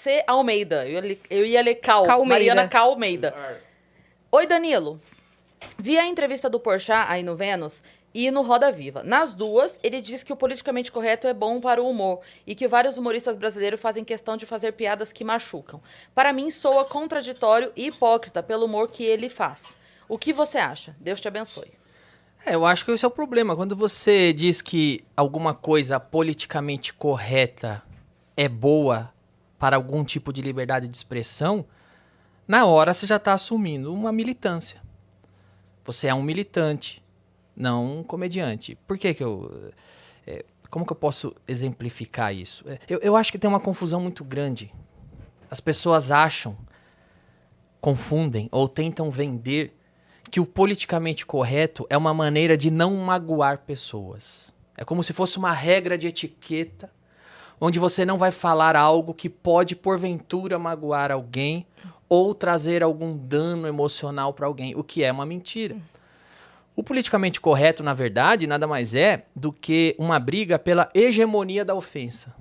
C. Almeida. Eu ia ler Cal. Calmeida. Mariana Calmeida. Oi, Danilo. Vi a entrevista do Porchat aí no Vênus e no Roda Viva. Nas duas, ele diz que o politicamente correto é bom para o humor e que vários humoristas brasileiros fazem questão de fazer piadas que machucam. Para mim, soa contraditório e hipócrita pelo humor que ele faz. O que você acha? Deus te abençoe. Eu acho que esse é o problema. Quando você diz que alguma coisa politicamente correta é boa para algum tipo de liberdade de expressão, na hora você já está assumindo uma militância. Você é um militante, não um comediante. Por que que eu... como que eu posso exemplificar isso? Eu acho que tem uma confusão muito grande. As pessoas acham, confundem ou tentam vender que o politicamente correto é uma maneira de não magoar pessoas. É como se fosse uma regra de etiqueta, onde você não vai falar algo que pode, porventura, magoar alguém ou trazer algum dano emocional para alguém, o que é uma mentira. O politicamente correto, na verdade, nada mais é do que uma briga pela hegemonia da ofensa.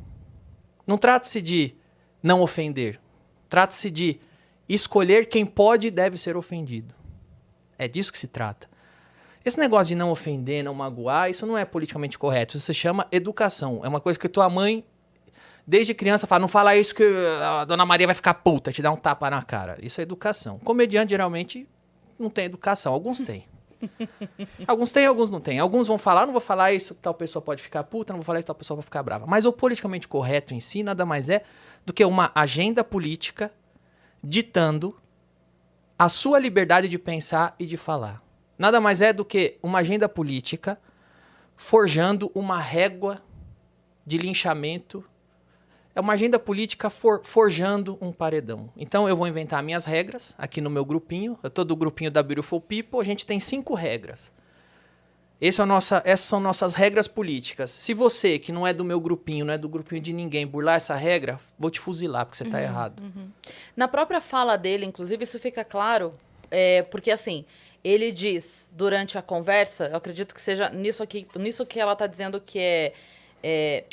Não trata-se de não ofender. Trata-se de escolher quem pode e deve ser ofendido. É disso que se trata. Esse negócio de não ofender, não magoar, isso não é politicamente correto. Isso se chama educação. É uma coisa que tua mãe, desde criança, fala, não fala isso que a dona Maria vai ficar puta, te dá um tapa na cara. Isso é educação. Comediante, geralmente, não tem educação. Alguns têm. Alguns têm, alguns não têm. Alguns vão falar, não vou falar isso que tal pessoa pode ficar puta, não vou falar isso que tal pessoa vai ficar brava. Mas o politicamente correto em si nada mais é do que uma agenda política ditando a sua liberdade de pensar e de falar. Nada mais é do que uma agenda política forjando uma régua de linchamento. É uma agenda política forjando um paredão. Então eu vou inventar minhas regras aqui no meu grupinho. Eu tô do grupinho da Beautiful People, a gente tem 5 regras. Essas são nossas regras políticas. Se você, que não é do meu grupinho, não é do grupinho de ninguém, burlar essa regra, vou te fuzilar, porque você tá errado. Na própria fala dele, inclusive, isso fica claro, porque assim, ele diz durante a conversa, eu acredito que seja nisso que ela tá dizendo que é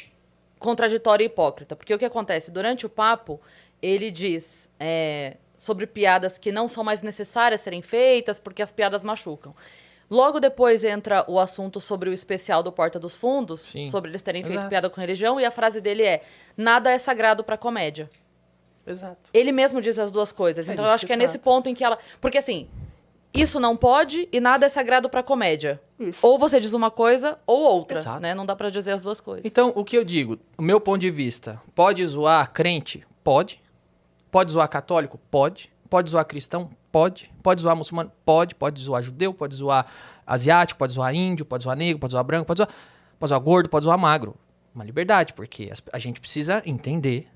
contraditório e hipócrita. Porque o que acontece? Durante o papo, ele diz sobre piadas que não são mais necessárias serem feitas porque as piadas machucam. Logo depois entra o assunto sobre o especial do Porta dos Fundos, Sim. sobre eles terem feito Exato. piada com religião, e a frase dele é: nada é sagrado pra comédia. Exato. Ele mesmo diz as duas coisas. Então eu disso acho que que é nesse ponto em que ela... Porque assim, isso não pode e nada é sagrado pra comédia. Isso. Ou você diz uma coisa ou outra, Exato. né? Não dá pra dizer as duas coisas. Então, o que eu digo, o meu ponto de vista, pode zoar crente? Pode. Pode zoar católico? Pode. Pode zoar cristão? Pode. Pode zoar muçulmano? Pode. Pode zoar judeu? Pode zoar asiático? Pode zoar índio? Pode zoar negro? Pode zoar branco? Pode zoar gordo? Pode zoar magro. Uma liberdade, porque a gente precisa entender,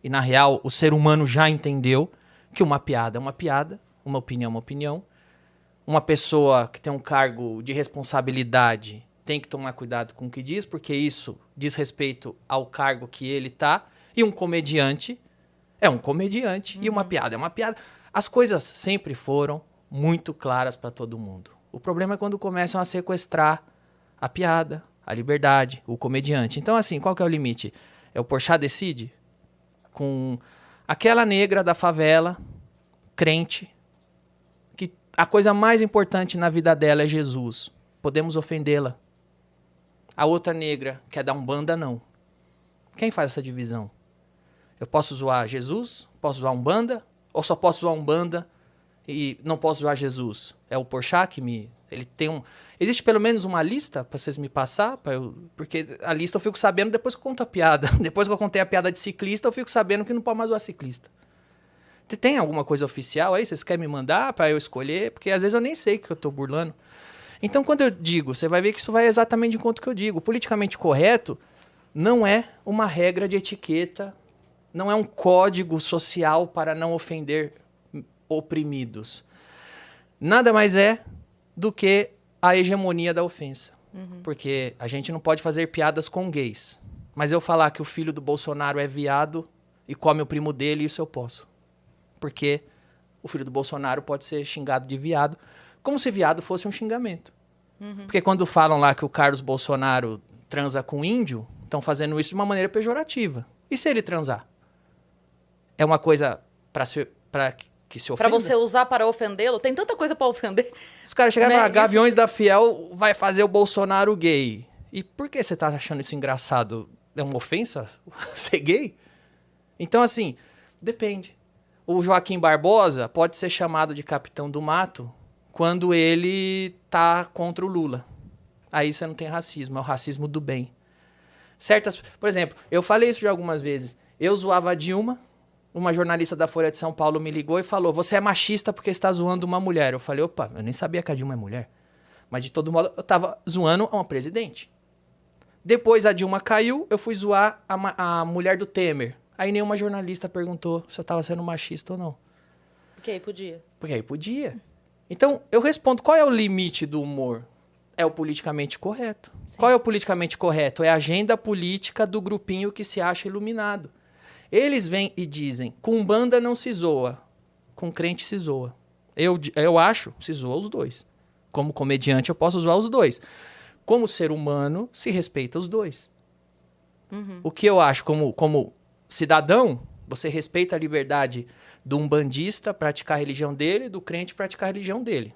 e na real o ser humano já entendeu, que uma piada é uma piada, uma opinião é uma opinião. Uma pessoa que tem um cargo de responsabilidade tem que tomar cuidado com o que diz, porque isso diz respeito ao cargo que ele tá. E um comediante é um comediante, e uma piada é uma piada. As coisas sempre foram muito claras para todo mundo. O problema é quando começam a sequestrar a piada, a liberdade, o comediante. Então, assim, qual que é o limite? O Porchat decide com aquela negra da favela, crente, que a coisa mais importante na vida dela é Jesus. Podemos ofendê-la. A outra negra quer dar Umbanda, não. Quem faz essa divisão? Eu posso zoar Jesus? Posso zoar Umbanda? Ou só posso zoar Umbanda e não posso zoar Jesus? É o Porchat que me... Ele tem Existe pelo menos uma lista para vocês me passar? Porque a lista eu fico sabendo depois que eu conto a piada. Depois que eu contei a piada de ciclista, eu fico sabendo que não pode mais zoar ciclista. Tem alguma coisa oficial aí? Vocês querem me mandar para eu escolher? Porque às vezes eu nem sei que eu tô burlando. Então, quando eu digo, você vai ver que isso vai exatamente de encontro que eu digo. O politicamente correto não é uma regra de etiqueta, não é um código social para não ofender oprimidos. Nada mais é do que a hegemonia da ofensa. Porque a gente não pode fazer piadas com gays. Mas eu falar que o filho do Bolsonaro é viado e come o primo dele, isso eu posso. Porque o filho do Bolsonaro pode ser xingado de viado, como se viado fosse um xingamento. Porque quando falam lá que o Carlos Bolsonaro transa com índio, estão fazendo isso de uma maneira pejorativa. E se ele transar? é uma coisa pra que se ofenda? Pra você usar para ofendê-lo? Tem tanta coisa pra ofender. Os caras chegaram e Né? falaram, Gaviões da Fiel vai fazer o Bolsonaro gay. E por que você tá achando isso engraçado? É uma ofensa ser gay? Então, assim, depende. O Joaquim Barbosa pode ser chamado de capitão do mato quando ele tá contra o Lula. Aí você não tem racismo, é o racismo do bem. Por exemplo, eu falei isso já algumas vezes. Eu zoava a Dilma, uma jornalista da Folha de São Paulo me ligou e falou, você é machista porque está zoando uma mulher. Eu falei, opa, eu nem sabia que a Dilma é mulher. Mas de todo modo, eu tava zoando uma presidente. Depois a Dilma caiu, eu fui zoar a mulher do Temer. Aí nenhuma jornalista perguntou se eu tava sendo machista ou não. Porque aí podia. Porque aí podia. Então, eu respondo, qual é o limite do humor? É o politicamente correto. Sim. Qual é o politicamente correto? É a agenda política do grupinho que se acha iluminado. Eles vêm e dizem, com Umbanda não se zoa, com crente se zoa. Eu acho, se zoa os dois. Como comediante eu posso zoar os dois. Como ser humano, se respeita os dois. Uhum. O que eu acho como cidadão, você respeita a liberdade do umbandista praticar a religião dele, do crente praticar a religião dele.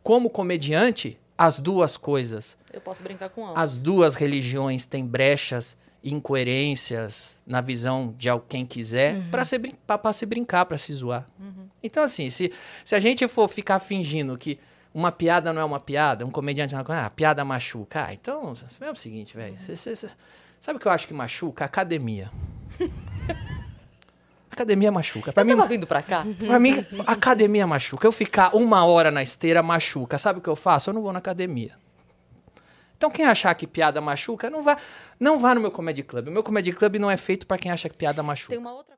Como comediante, as duas coisas. Eu posso brincar com ambos. As duas religiões têm brechas, incoerências na visão de quem quiser, para se brincar, para se zoar. Uhum. Então, assim, se a gente for ficar fingindo que uma piada não é uma piada, um comediante não é uma piada machuca. Então, é o seguinte, velho. Sabe o que eu acho que machuca? Academia. Academia machuca. Eu tava vindo pra cá. Pra mim, academia machuca. Eu ficar 1 hora na esteira machuca. Sabe o que eu faço? Eu não vou na academia. Então, quem achar que piada machuca, não vá no meu Comedy Club. O meu Comedy Club não é feito pra quem acha que piada machuca. Tem uma outra